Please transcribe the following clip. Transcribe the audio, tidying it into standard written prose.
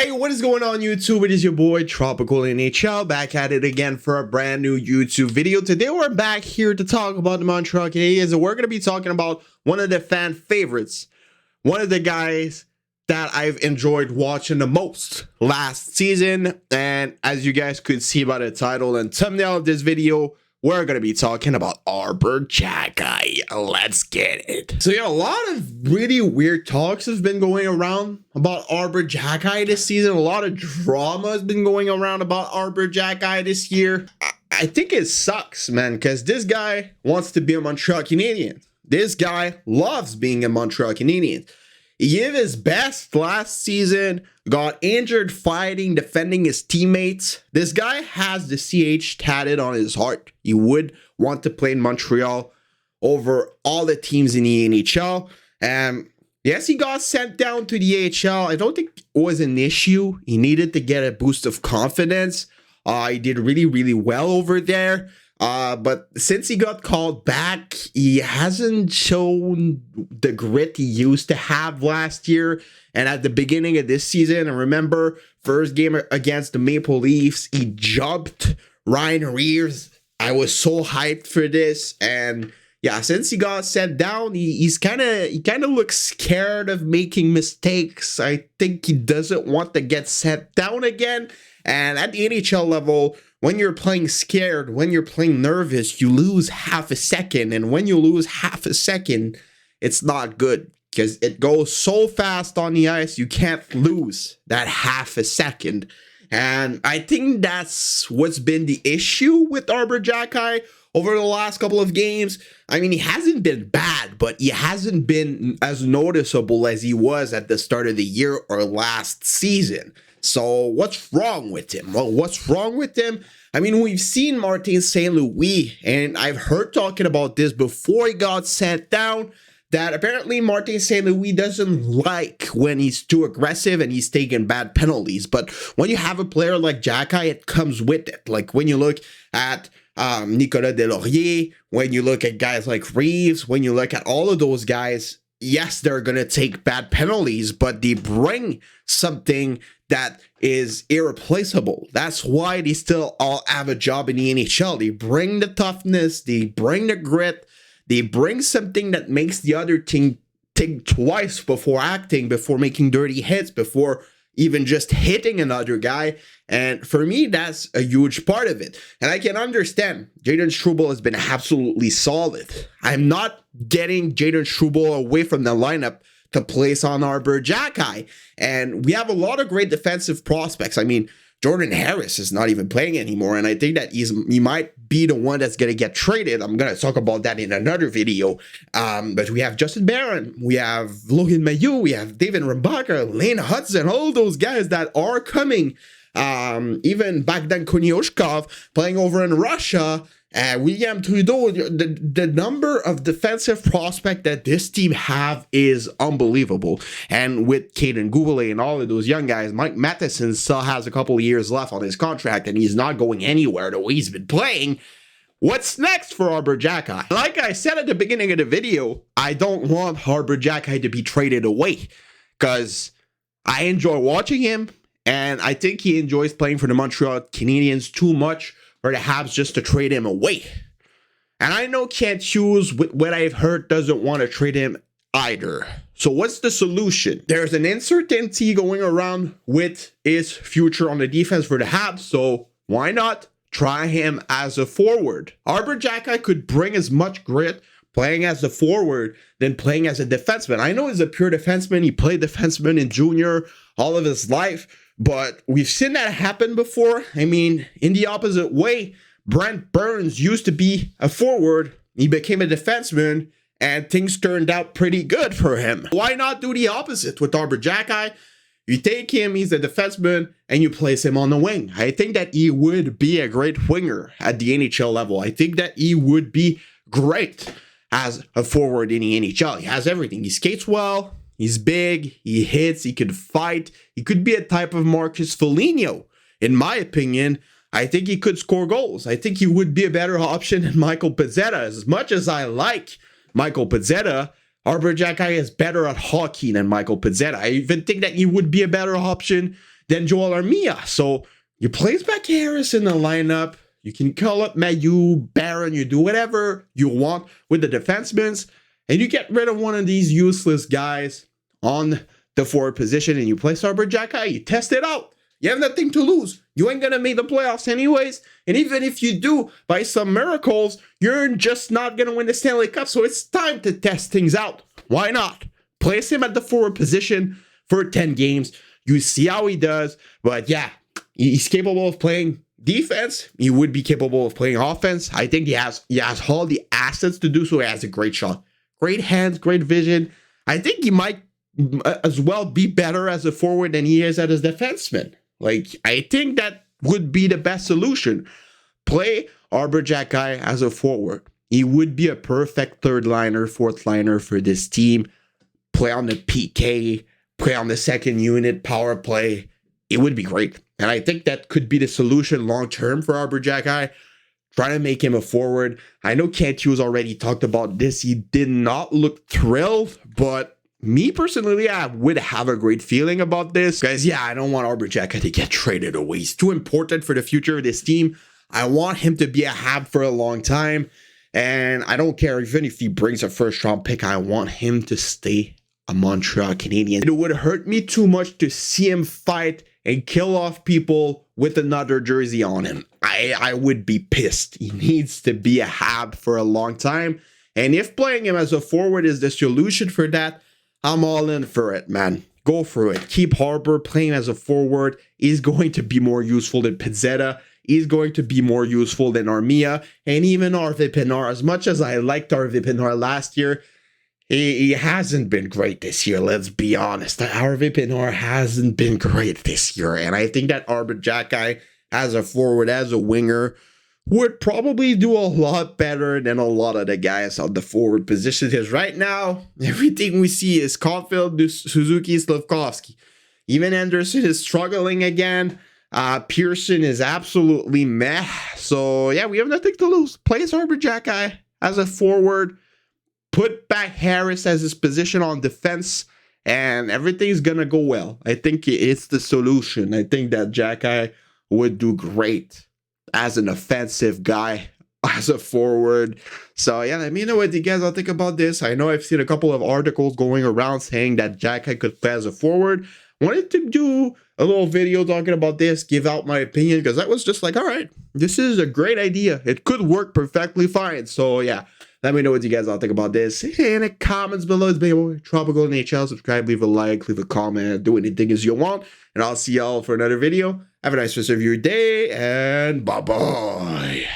Hey, what is going on YouTube? It is your boy Tropical NHL back at it again for a brand new YouTube video. Today we're back here to talk about the Montreal Canadiens, and we're going to be talking about one of the fan favorites, one of the guys that I've enjoyed watching the most last season. And as you guys could see by the title and thumbnail of this video, we're going to be talking about Arber Xhekaj. Let's get it. So yeah, a lot of really weird talks have been going around about Arber Xhekaj this season. A lot of drama has been going around about Arber Xhekaj this year. I think it sucks, man, because this guy wants to be a Montreal Canadien. This guy loves being a Montreal Canadien. He gave his best last season, got injured fighting, defending his teammates. This guy has the CH tatted on his heart. He would want to play in Montreal over all the teams in the NHL. And yes, he got sent down to the AHL. I don't think it was an issue. He needed to get a boost of confidence. He did really well over there. But since he got called back, he hasn't shown the grit he used to have last year and at the beginning of this season. And remember, first game against the Maple Leafs, he jumped Ryan Reeves. I was so hyped for this. And yeah, since he got sent down, he kind of looks scared of making mistakes. I think he doesn't want to get sent down again. And at the NHL level, when you're playing scared, when you're playing nervous, you lose half a second. And when you lose half a second, it's not good because it goes so fast on the ice, you can't lose that half a second. And I think that's what's been the issue with Arber Xhekaj over the last couple of games. I mean, he hasn't been bad, but he hasn't been as noticeable as he was at the start of the year or last season. So what's wrong with him? Well, what's wrong with him? I mean, we've seen Martin St. Louis, and I've heard talking about this before he got sent down, that apparently Martin St. Louis doesn't like when he's too aggressive and he's taking bad penalties. But when you have a player like Xhekaj, it comes with it. Like when you look at Nicolas Deslauriers, when you look at guys like Reeves, when you look at all of those guys, yes, they're going to take bad penalties, but they bring something that is irreplaceable. That's why they still all have a job in the NHL. They bring the toughness, they bring the grit, they bring something that makes the other team think twice before acting, before making dirty hits, before even just hitting another guy. And for me, that's a huge part of it. And I can understand Jayden Struble has been absolutely solid. I'm not getting Jayden Struble away from the lineup to place on Arber Xhekaj. And we have a lot of great defensive prospects. I mean, Jordan Harris is not even playing anymore, and I think that he might be the one that's going to get traded. I'm going to talk about that in another video. But we have Justin Barron, we have Logan Mailloux, we have David Rambaka, Lane Hudson, all those guys that are coming. Even Bogdan Konyoshkov playing over in Russia. William Trudeau, the number of defensive prospects that this team have is unbelievable. And with Caden Goulet and all of those young guys, Mike Matheson still has a couple of years left on his contract, and he's not going anywhere the way he's been playing. What's next for Arber Xhekaj? Like I said at the beginning of the video, I don't want Arber Xhekaj to be traded away because I enjoy watching him, and I think he enjoys playing for the Montreal Canadiens too much for the Habs just to trade him away. And I know Kent Hughes, with what I've heard, doesn't want to trade him either. So what's the solution? There's an uncertainty going around with his future on the defense for the Habs, so why not try him as a forward? Arber Xhekaj could bring as much grit playing as a forward than playing as a defenseman. I know he's a pure defenseman. He played defenseman in junior all of his life, but we've seen that happen before. I mean, in the opposite way, Brent Burns used to be a forward. He became a defenseman, and things turned out pretty good for him. Why not do the opposite with Arber Xhekaj? You take him, he's a defenseman, and you place him on the wing. I think that he would be a great winger at the NHL level. I think that he would be great as a forward in the NHL. He has everything. He skates well. He's big, he hits, he could fight. He could be a type of Marcus Foligno. In my opinion, I think he could score goals. I think he would be a better option than Michael Pezzetta. As much as I like Michael Pezzetta, Arber Xhekaj is better at hockey than Michael Pezzetta. I even think that he would be a better option than Joel Armia. So you place back Harris in the lineup. You can call up Mayu, Barron, you do whatever you want with the defensemen, and you get rid of one of these useless guys on the forward position, and you place Arber Xhekaj. You test it out. You have nothing to lose. You ain't gonna make the playoffs anyways. And even if you do, by some miracles, you're just not gonna win the Stanley Cup. So it's time to test things out. Why not? Place him at the forward position for 10 games. You see how he does. But yeah, he's capable of playing defense. He would be capable of playing offense. I think he has all the assets to do so. He has a great shot, great hands, great vision. I think he might as well be better as a forward than he is as a defenseman. Like, I think that would be the best solution. Play Arber Xhekaj as a forward. He would be a perfect third liner, fourth liner for this team. Play on the PK, play on the second unit, power play. It would be great. And I think that could be the solution long-term for Arber Xhekaj. Try to make him a forward. I know Kent Hughes already talked about this. He did not look thrilled, but me personally, I would have a great feeling about this. Guys, yeah, I don't want Arber Xhekaj to get traded away. He's too important for the future of this team. I want him to be a Hab for a long time. And I don't care even if he brings a first-round pick. I want him to stay a Montreal Canadian. It would hurt me too much to see him fight and kill off people with another jersey on him. I would be pissed. He needs to be a Hab for a long time. And if playing him as a forward is the solution for that, I'm all in for it, man. Go for it. Keep Arber playing as a forward. He's going to be more useful than Pizzetta. He's going to be more useful than Armia. And even Harvey Pinard. As much as I liked Harvey Pinard last year, he hasn't been great this year. Let's be honest. Harvey Pinard hasn't been great this year. And I think that Arber Xhekaj as a forward, as a winger, would probably do a lot better than a lot of the guys on the forward position. Because right now, everything we see is Caulfield, Suzuki, Slafkovsky. Even Anderson is struggling again. Pearson is absolutely meh. So yeah, we have nothing to lose. Place Arber Xhekaj as a forward. Put back Harris as his position on defense. And everything's going to go well. I think it's the solution. I think that Xhekaj would do great as an offensive guy, as a forward. So yeah, let me know what you guys all think about this. I know I've seen a couple of articles going around saying that Xhekaj could play as a forward. Wanted to do a little video talking about this, give out my opinion, because I was just like, all right, this is a great idea. It could work perfectly fine. So yeah, let me know what you guys all think about this in the comments below. It's been your boy, Tropical NHL. Subscribe, leave a like, leave a comment, do anything as you want. And I'll see y'all for another video. Have a nice rest of your day, and bye-bye.